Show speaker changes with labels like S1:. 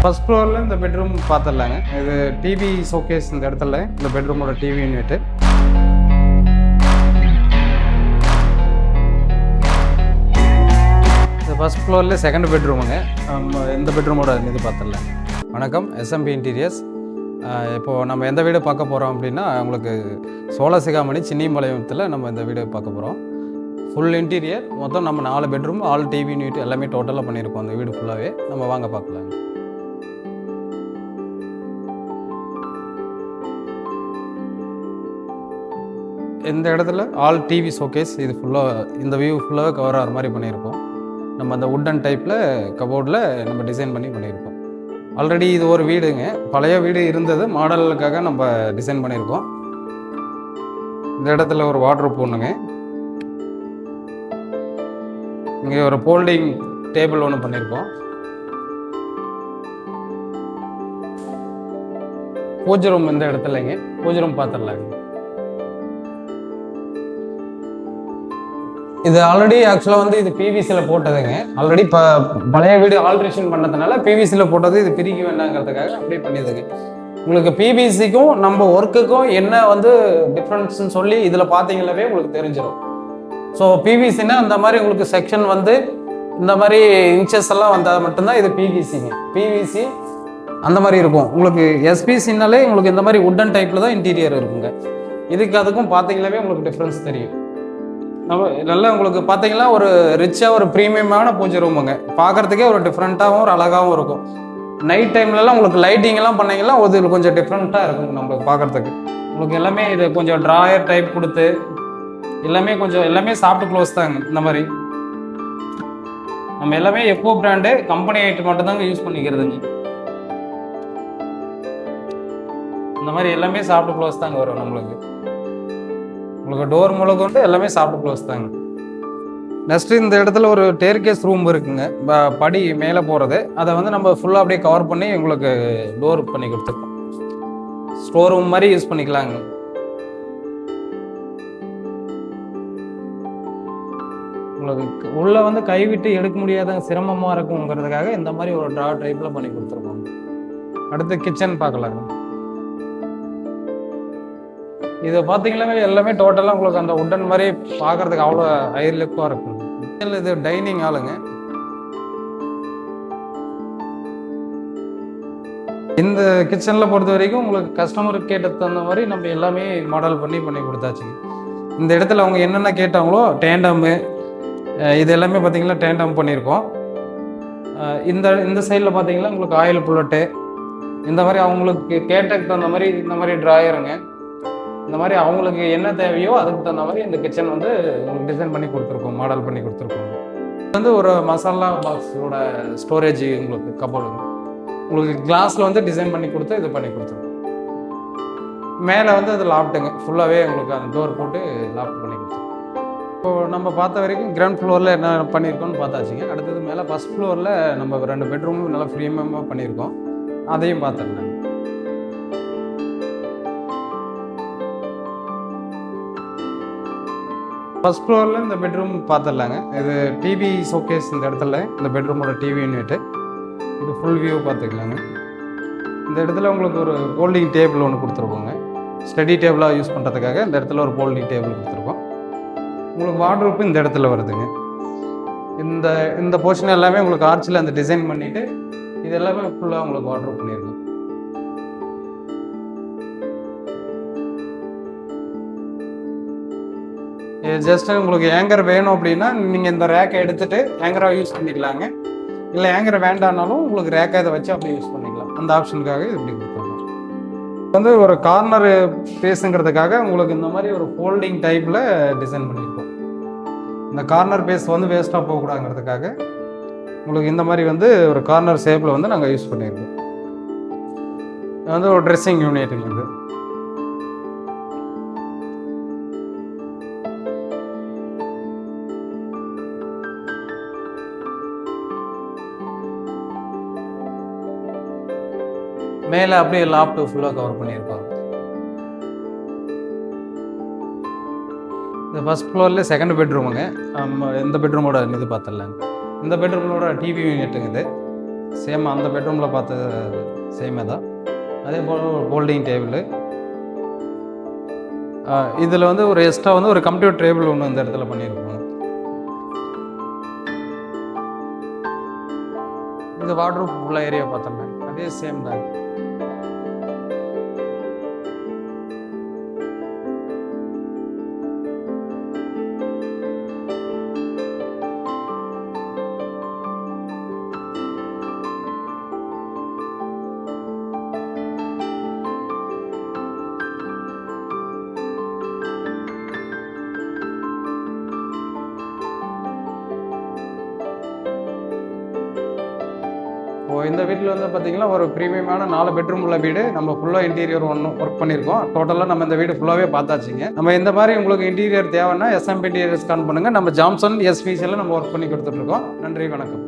S1: First ஃப்ளோரில் இந்த bedroom பார்த்துடலாங்க. இது டிவி ஷோகேஸ் இந்த இடத்துல இந்த பெட்ரூமோட டிவி யூனிட்டு. இது ஃபர்ஸ்ட் ஃப்ளோரில் செகண்ட் பெட்ரூமுங்க. இந்த பெட்ரூமோட இது பார்த்துடலாங்க. வணக்கம், எஸ்எம்பி இன்டீரியர்ஸ். இப்போது நம்ம எந்த வீடு பார்க்க போகிறோம் அப்படின்னா, உங்களுக்கு சோழசிகாமணி சின்னிபாளையத்தில் நம்ம இந்த வீடு பார்க்க போகிறோம். ஃபுல் இன்டீரியர் மொத்தம் நம்ம 4 பெட்ரூம், ஆல் டிவி யூனிட் எல்லாமே டோட்டலாக பண்ணியிருக்கோம். அந்த வீடு ஃபுல்லாகவே நம்ம வாங்க பார்க்கலாங்க. இந்த இடத்துல ஆல் டிவி ஷோகேஸ், இது ஃபுல்லாக இந்த வியூ ஃபுல்லாக கவர் ஆகிற மாதிரி பண்ணியிருக்கோம். நம்ம அந்த வுட்டன் டைப்பில் கபோர்டில் நம்ம டிசைன் பண்ணியிருக்கோம். ஆல்ரெடி இது ஒரு வீடுங்க, பழைய வீடு இருந்தது, மாடலுக்காக நம்ம டிசைன் பண்ணியிருக்கோம். இந்த இடத்துல ஒரு வார்ட்ரோப் ஒன்றுங்க. இங்கே ஒரு ஃபோல்டிங் டேபிள் ஒன்று பண்ணியிருக்கோம். பூஜை ரூம் இந்த இடத்துலங்க, பூஜை ரூம் பார்த்துடலாங்க. இது ஆல்ரெடி ஆக்சுவலாக வந்து இது பிவிசியில் போட்டதுங்க. ஆல்ரெடி இப்போ பழைய வீடு ஆல்ட்ரேஷன் பண்ணதுனால பிவிசியில் போட்டது, இது பிரிக்க வேண்டாங்கிறதுக்காக அப்படியே பண்ணியதுங்க. உங்களுக்கு பிவிசிக்கும் நம்ம ஒர்க்குக்கும் என்ன வந்து டிஃப்ரென்ஸ்ன்னு சொல்லி இதில் பார்த்தீங்கன்னாவே உங்களுக்கு தெரிஞ்சிடும். ஸோ பிவிசின்னா அந்த மாதிரி உங்களுக்கு செக்ஷன் வந்து இந்த மாதிரி இன்ச்சஸ் எல்லாம் வந்தால் மட்டும்தான் இது பிவிசிங்க. பிவிசி அந்த மாதிரி இருக்கும். உங்களுக்கு எஸ்பிசின்னாலே உங்களுக்கு இந்த மாதிரி வுட்டன் டைப்பில் தான் இன்டீரியர் இருக்குங்க. இதுக்கு அதுக்கும் பார்த்தீங்கன்னாவே உங்களுக்கு டிஃப்ரென்ஸ் தெரியும். நம்ம நல்லா உங்களுக்கு பார்த்தீங்கன்னா ஒரு ரிச்சாக ஒரு ப்ரீமியமான பூஜை ரூமுங்க. பார்க்குறதுக்கே ஒரு டிஃப்ரெண்ட்டாகவும் ஒரு அழகாகவும் இருக்கும். நைட் டைம்லலாம் உங்களுக்கு லைட்டிங்கெல்லாம் பண்ணிங்கன்னா இது கொஞ்சம் டிஃப்ரெண்ட்டாக இருக்குங்க நம்மளுக்கு பார்க்குறதுக்கு. உங்களுக்கு எல்லாமே இது கொஞ்சம் ட்ராயர் டைப் கொடுத்து எல்லாமே சாஃப்ட் க்ளோஸ் தாங்க. இந்த மாதிரி நம்ம எல்லாமே எக்கோ பிராண்டு கம்பெனி ஐட்டம் மட்டும் தாங்க யூஸ் பண்ணிக்கிறதுங்க. இந்த மாதிரி எல்லாமே சாஃப்ட் க்ளோஸ் தாங்க வரும் நம்மளுக்கு. உங்களுக்கு டோர் முழுக்க எல்லாமே சாஃப்ட் க்ளோஸ் தாங்க. நெக்ஸ்ட்டு இந்த இடத்துல ஒரு டேர்கேஸ் ரூம் இருக்குங்க, படி மேலே போகிறது. அதை வந்து நம்ம ஃபுல்லாக அப்படியே கவர் பண்ணி உங்களுக்கு டோர் பண்ணி கொடுத்துருக்கோம். ஸ்டோர் ரூம் மாதிரி யூஸ் பண்ணிக்கலாங்க. உங்களுக்கு உள்ளே வந்து கைவிட்டு எடுக்க முடியாத சிரமமாக இருக்குங்கிறதுக்காக இந்த மாதிரி ஒரு ட்ரா டைப்பில் பண்ணி கொடுத்துருக்கோம். அடுத்து கிச்சன் பார்க்கலாங்க. இது பார்த்தீங்கன்னா எல்லாமே டோட்டலாக உங்களுக்கு அந்த வுட்டன் மாதிரி பார்க்கறதுக்கு அவ்வளோ ஹை லுக்காக இருக்கும். இது டைனிங் ஹாலுங்க. இந்த கிச்சனில் பொறுத்த வரைக்கும் உங்களுக்கு கஸ்டமருக்கு கேட்டது தகுந்த மாதிரி நம்ம எல்லாமே மாடல் பண்ணி கொடுத்தாச்சுங்க. இந்த இடத்துல அவங்க என்னென்ன கேட்டாங்களோ டேண்டமு இது எல்லாமே பார்த்தீங்கன்னா டேண்டம் பண்ணியிருக்கோம். இந்த சைடில் பார்த்தீங்கன்னா உங்களுக்கு ஆயில் புல்லட்டு, இந்த மாதிரி அவங்களுக்கு கேட்டதுக்கு தகுந்த மாதிரி இந்த மாதிரி ட்ராயருங்க. இந்த மாதிரி அவங்களுக்கு என்ன தேவையோ அதுக்கு தகுந்த மாதிரி இந்த கிச்சன் வந்து உங்களுக்கு டிசைன் பண்ணி கொடுத்துருக்கோம், மாடல் பண்ணி கொடுத்துருக்கோம். இது வந்து ஒரு மசாலா பாக்ஸோட ஸ்டோரேஜ் உங்களுக்கு கபோர்டுங்க. உங்களுக்கு கிளாஸில் வந்து டிசைன் பண்ணி கொடுத்து இது பண்ணி கொடுத்துருக்கோம். மேலே வந்து அது லாப்ட்டுங்க, ஃபுல்லாகவே உங்களுக்கு அந்த டோர் போட்டு லாப்ட் பண்ணி கொடுத்துருக்கோம். இப்போது நம்ம பார்த்த வரைக்கும் கிரவுண்ட் ஃப்ளோரில் என்ன பண்ணியிருக்கோம்னு பார்த்தாச்சுங்க. அடுத்தது மேலே ஃபர்ஸ்ட் ஃப்ளோரில் நம்ம 2 பெட்ரூமும் நல்லா ப்ரீமியமாக பண்ணியிருக்கோம். அதையும் பார்த்துருந்தேன். ஃபர்ஸ்ட் ஃப்ளோரில் இந்த பெட்ரூம் பார்த்துடலாங்க. இது டிவி ஷோகேஸ் இந்த இடத்துல இந்த பெட்ரூமோட டிவி யூனிட்டு. இது ஃபுல் வியூ பார்த்துக்கலாங்க. இந்த இடத்துல உங்களுக்கு ஒரு ஃபோல்டிங் டேபிள் ஒன்று கொடுத்துருக்கோங்க. ஸ்டடி டேபிளாக யூஸ் பண்ணுறதுக்காக இந்த இடத்துல ஒரு ஃபோல்டிங் டேபிள் கொடுத்துருக்கோம். உங்களுக்கு வார்ட்ரோப்பு இந்த இடத்துல வருதுங்க. இந்த போர்ஷன் எல்லாமே உங்களுக்கு ஆர்ச்சில் அந்த டிசைன் பண்ணிவிட்டு இது எல்லாமே ஃபுல்லாக உங்களுக்கு வார்ட்ரோப் பண்ணியிருக்கோம். ஜஸ்ட் உங்களுக்கு ஏங்கர் வேணும் அப்படின்னா நீங்கள் இந்த ரேக்கை எடுத்துகிட்டு ஏங்கராக யூஸ் பண்ணிக்கலாங்க. இல்லை ஏங்கரை வேண்டானாலும் உங்களுக்கு ரேக்கை இதை வச்சு அப்படியே யூஸ் பண்ணிக்கலாம். அந்த ஆப்ஷனுக்காக இப்படி கொடுத்துருக்கோம். வந்து ஒரு கார்னர் பேஸுங்கிறதுக்காக உங்களுக்கு இந்த மாதிரி ஒரு ஃபோல்டிங் டைப்பில் டிசைன் பண்ணியிருக்கோம். இந்த கார்னர் பேஸ் வந்து வேஸ்ட்டாக போகக்கூடாதுங்கிறதுக்காக உங்களுக்கு இந்த மாதிரி வந்து ஒரு கார்னர் ஷேப்பில் வந்து நாங்கள் யூஸ் பண்ணியிருக்கோம். இது வந்து ஒரு ட்ரெஸ்ஸிங் யூனிட்டுங்க. இது மேலே அப்படியே லாப்ட் ஃபுல்லாக கவர் பண்ணியிருப்பாங்க. இந்த ஃபர்ஸ்ட் ஃப்ளோரில் செகண்ட் பெட்ரூமுங்க. இந்த பெட்ரூமோட இது பார்த்துடலாங்க. இந்த பெட்ரூமோட டிவி யூனிட்டுங்க. இது சேம் அந்த பெட்ரூமில் பார்த்த சேமே தான். அதே போல் ஒரு ஃபோல்டிங் டேபிள். இதில் வந்து ஒரு எக்ஸ்ட்ரா வந்து ஒரு கம்ப்யூட்டர் டேபிள் ஒன்று இந்த இடத்துல பண்ணியிருக்கோம். இந்த வார்ட்ரோப் உள்ள ஏரியா பார்த்தோம்னா அதே சேம் தான். இந்த வீட்டில் வந்து பார்த்தீங்கன்னா ஒரு ப்ரீமியமான 4 பெட்ரூம் உள்ள வீடு. நம்ம ஃபுல்லாக இன்டீரியர் ஒர்க் பண்ணியிருக்கோம். டோட்டலாக நம்ம இந்த வீடு ஃபுல்லாகவே பார்த்தாச்சுங்க. நம்ம இந்த மாதிரி உங்களுக்கு இன்டீரியர் தேவைன்னா எஸ்எம்பி இன்டீரியர் ஸ்கான் பண்ணுங்கள். நம்ம ஜாம்சன் எஸ்பிசியில் நம்ம ஒர்க் பண்ணி கொடுத்துட்ருக்கோம். நன்றி, வணக்கம்.